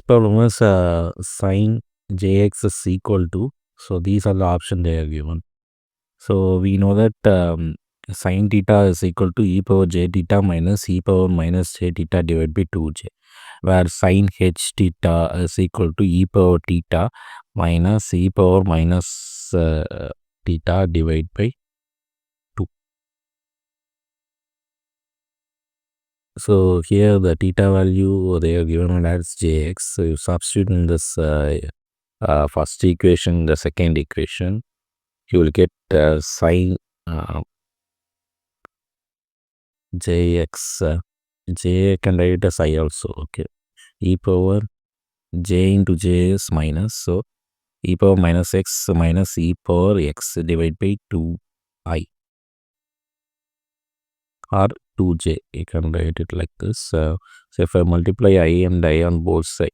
problem is sine jx is equal to, so these are the options they are given. So we know that sine theta is equal to e power j theta minus e power minus j theta divided by 2j, where sine h theta is equal to e power theta minus e power minus theta divided by 2. So here the theta value they are given as jx. So you substitute in this first equation, the second equation, you will get sine jx. J can write as I also. Okay, e power j into j is minus, so e power minus x minus e power x divided by 2i or 2j. You can write it like this. So if I multiply I and I on both sides,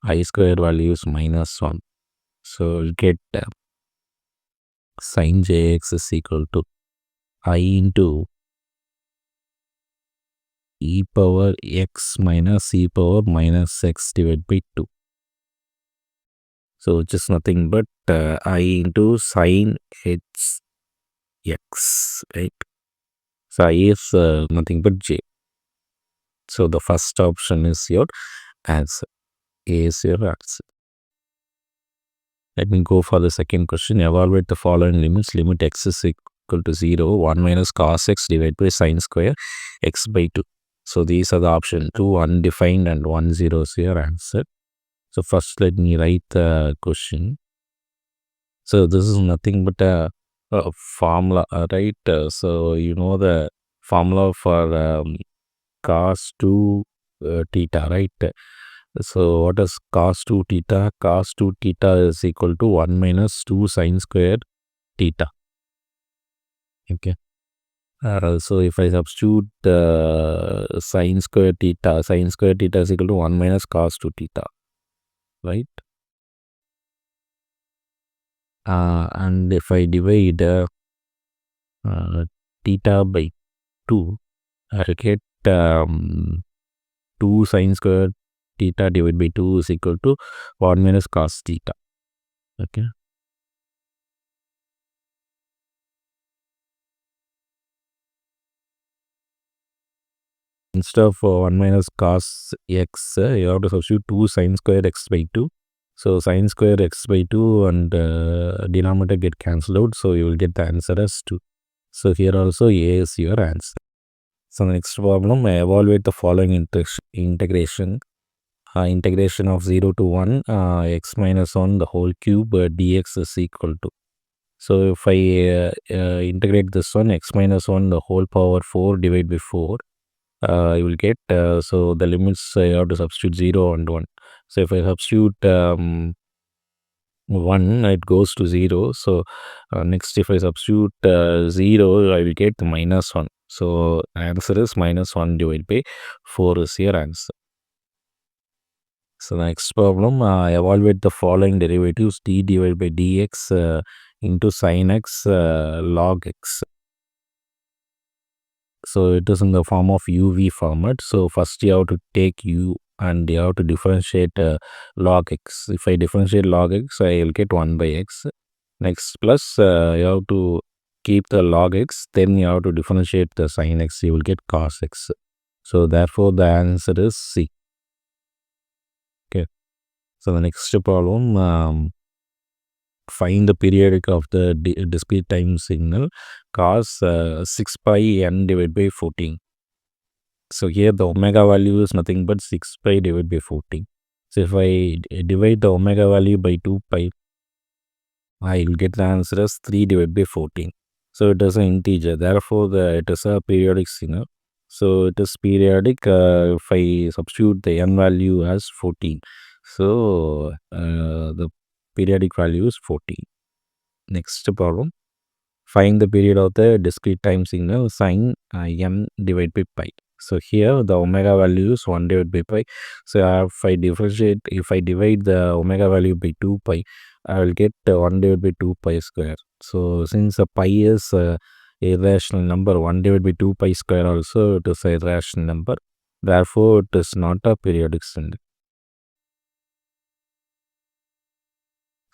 I square value is minus 1. So we'll get sine jx is equal to I into e power x minus e power minus x divided by 2. So which is nothing but I into sine h x, right? So I is nothing but j. So the first option is your answer. A is your answer. Let me go for the second question. Evaluate the following limits. Limit x is equal to 0, 1 minus cos x divided by sine square x by 2. So these are the option 2 undefined and 1 0 is your answer. So first let me write the question. So this is nothing but a formula, right? So you know the formula for cos 2 theta, right? So what is cos 2 theta? Cos 2 theta is equal to 1 minus 2 sine squared theta. Okay. So if I substitute sine square theta is equal to 1 minus cos 2 theta, right? And if I divide theta by 2, I will get 2 sine square theta divided by 2 is equal to 1 minus cos theta. Okay. Instead of 1 minus cos x, you have to substitute 2 sine square x by 2. So sine square x by 2 and denominator get cancelled out. So you will get the answer as 2. So here also A is your answer. So the next problem, evaluate the following integration. Integration of 0 to 1 x minus 1 the whole cube dx is equal to. So if I integrate this one, x minus 1 the whole power 4 divided by 4, you will get, so the limits you have to substitute 0 and 1. So if I substitute 1, it goes to 0. So next if I substitute 0, I will get minus 1. So answer is minus 1 divided by 4 is your answer. So next problem, evaluate the following derivatives d divided by dx into sin x log x. So it is in the form of UV format. So first you have to take u and you have to differentiate log x. If I differentiate log x, I will get 1 by x. Next plus you have to keep the log x, then you have to differentiate the sin x, you will get cos x. So therefore the answer is C. Okay. So the next problem, find the periodic of the discrete time signal cos 6 pi n divided by 14. So here the omega value is nothing but 6 pi divided by 14. So if I divide the omega value by 2 pi, I will get the answer as 3 divided by 14. So it is an integer. Therefore, it is a periodic signal. So it is periodic if I substitute the n value as 14. So the periodic value is 14. Next problem. Find the period of the discrete time signal sin n divided by pi. So here the omega value is 1 divided by pi. So if I divide the omega value by 2 pi, I will get 1 divided by 2 pi square. So since pi is a irrational number, 1 divided by 2 pi square also it is a irrational number. Therefore, it is not a periodic signal.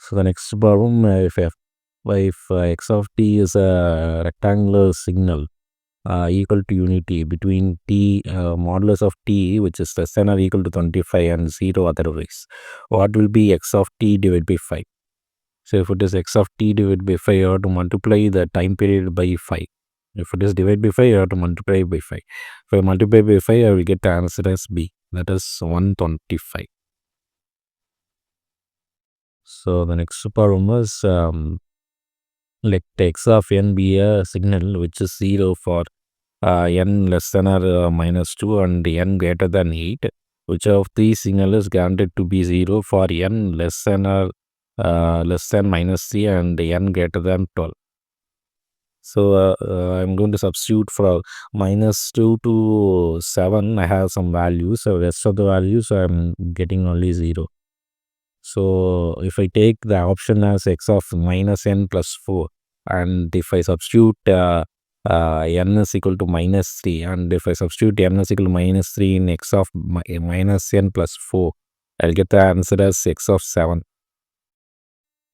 So the next problem, if x of t is a rectangular signal equal to unity between t modulus of t, which is less than or equal to 25 and 0 otherwise, what will be x of t divided by 5? So if it is x of t divided by 5, you have to multiply the time period by 5. If it is divided by 5, you have to multiply by 5. If I multiply by 5, I will get the answer as B, that is 125. So the next problem is let x of n be a signal which is 0 for n less than or minus 2 and n greater than 8. Which of these signal is guaranteed to be 0 for n less than or less than minus 3 and n greater than 12? So I'm going to substitute for minus 2 to 7. I have some values. So rest of the values I'm getting only 0. So if I take the option as x of minus n plus 4, and if I substitute n is equal to minus 3, and if I substitute n is equal to minus 3 in x of minus n plus 4, I'll get the answer as x of 7.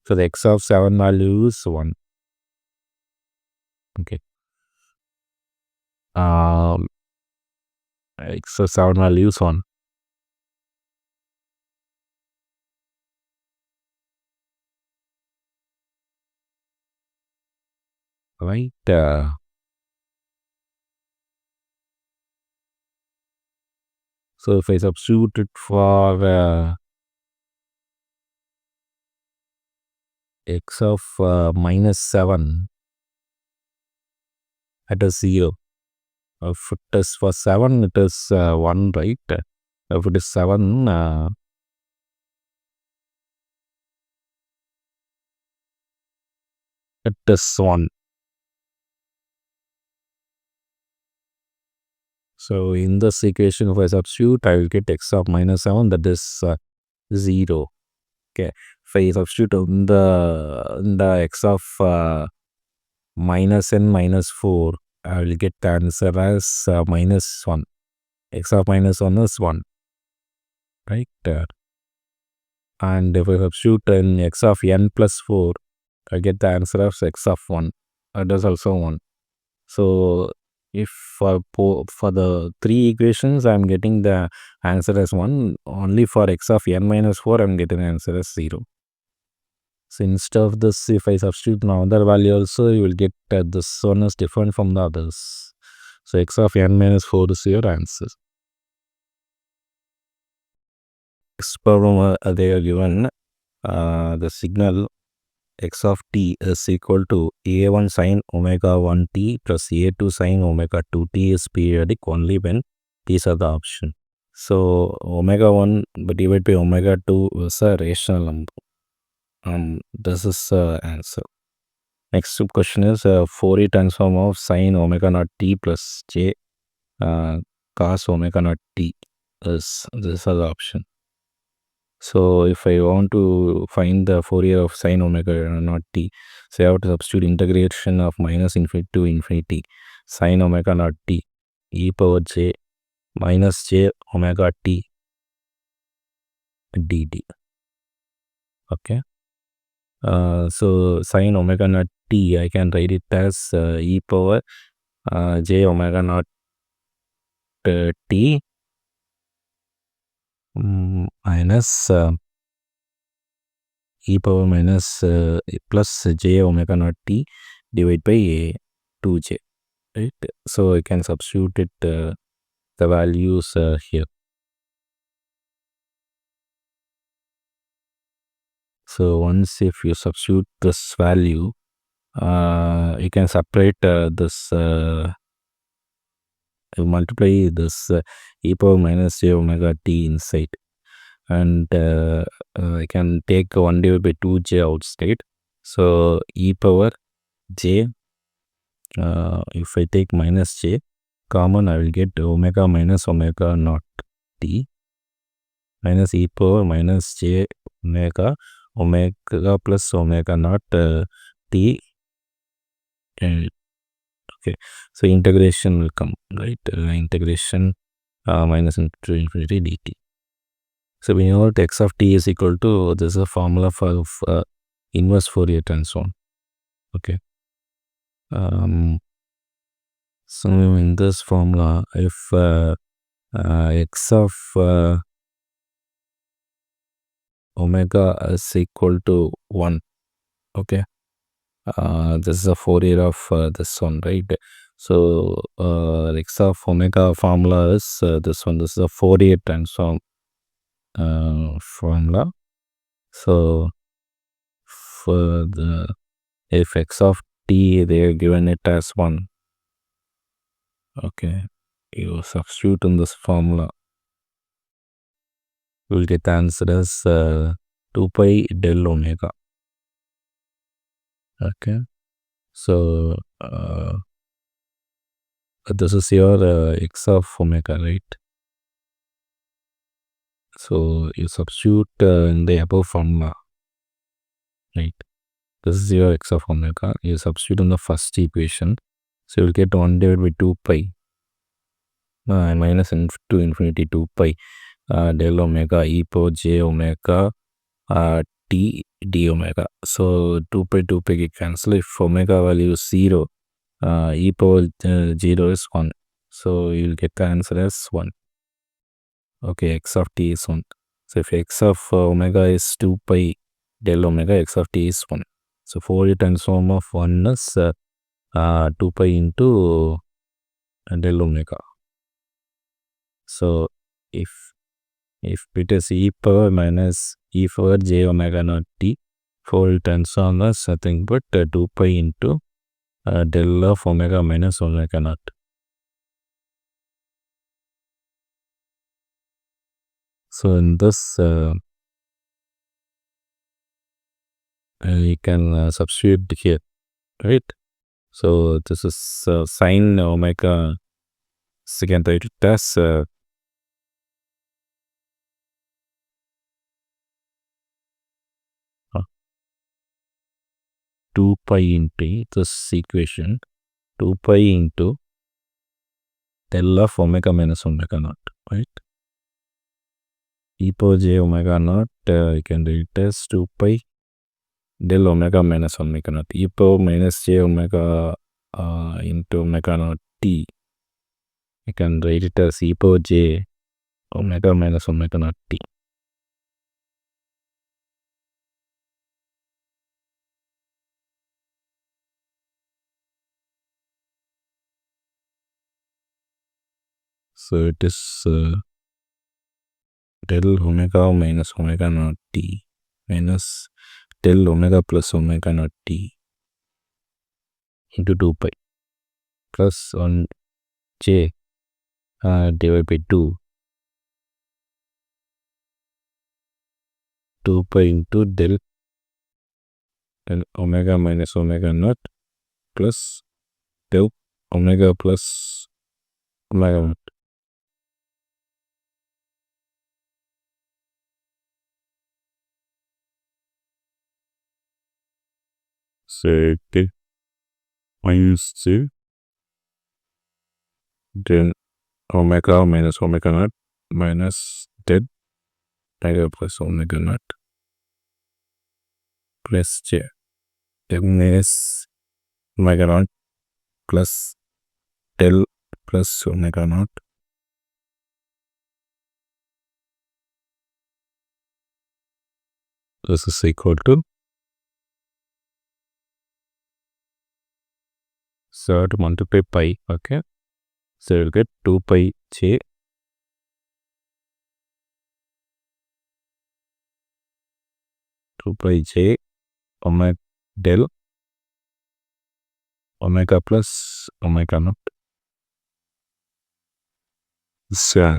So the x of 7 value is 1. Okay. X of 7 value is 1. Right. So if I substitute it for x of minus 7, it is 0. If it is for 7, it is 1, right? If it is 7, it is 1. So in this equation, if I substitute, I will get x of minus 7, that is 0. Okay. If I substitute in the x of minus n minus 4, I will get the answer as minus 1. X of minus 1 is 1. Right? And if I substitute in x of n plus 4, I get the answer of x of 1. That is also 1. So if for the three equations, I'm getting the answer as 1. Only for x of n minus 4, I'm getting the answer as 0. So instead of this, if I substitute another value also, you will get this one is different from the others. So x of n minus 4 is your answer. Next problem they are given the signal x of t is equal to a1 sin omega 1 t plus a2 sin omega 2 t is periodic only when these are the options. So omega 1 divided by omega 2 is a rational number. This is the answer. Next question is Fourier transform of sin omega naught t plus j cos omega naught t is this are the option. So if I want to find the Fourier of sin omega naught t, so I have to substitute integration of minus infinity to infinity sin omega naught t e power j minus j omega t dt. Okay. So sin omega naught t, I can write it as e power j omega naught t minus e power minus plus j omega naught t divided by 2j, right? So I can substitute it the values here. So once if you substitute this value, you can separate this multiply this e power minus j omega t inside, and I can take 1 divided by 2j outside. So e power j, if I take minus j common, I will get omega minus omega naught t minus e power minus j omega plus omega naught t. Okay, so integration will come, right? Integration minus into infinity dt. So we know that x of t is equal to, this is a formula for inverse Fourier transform. Okay. So in this formula, if x of omega is equal to 1, okay, this is a Fourier of this one, right? So x of omega formula is this one. This is a Fourier transform formula. So for the if x of t, they are given it as 1, okay, you substitute in this formula, you will get the answer as 2 pi del omega. Okay, so this is your x of omega, right? So you substitute in the above formula, right? This is your x of omega. You substitute in the first equation, so you will get 1 divided by 2 pi minus to infinity 2 pi del omega e power j omega t d omega. So 2 pi get cancel. If omega value is 0, e power 0 is 1. So you will get the answer as 1. Okay, x of t is 1. So if x of omega is 2 pi del omega, x of t is 1. So Fourier transform of 1 is 2 pi into del omega. So if it is e power minus e power j omega naught t, Fourier transform is nothing but 2 pi into del of omega minus omega naught. So in this you can substitute here, right? So this is sine omega, second write it as 2 pi into this equation, 2 pi into del of omega minus omega naught, right? E power j omega naught, you can write it as 2 pi del omega minus omega naught. E power minus j omega into omega naught t, you can write it as e power j omega minus omega naught t. So it is del omega minus omega naught t minus del omega plus omega naught t into 2 pi plus 1 j divided by 2 pi into del omega minus omega naught plus del omega plus omega naught. So it minus j del omega minus omega naught minus del omega plus omega naught plus j. Then is omega naught plus del plus omega naught. This is equal to, so to multiply pi, okay, so you'll get 2 pi j omega del omega plus omega naught. So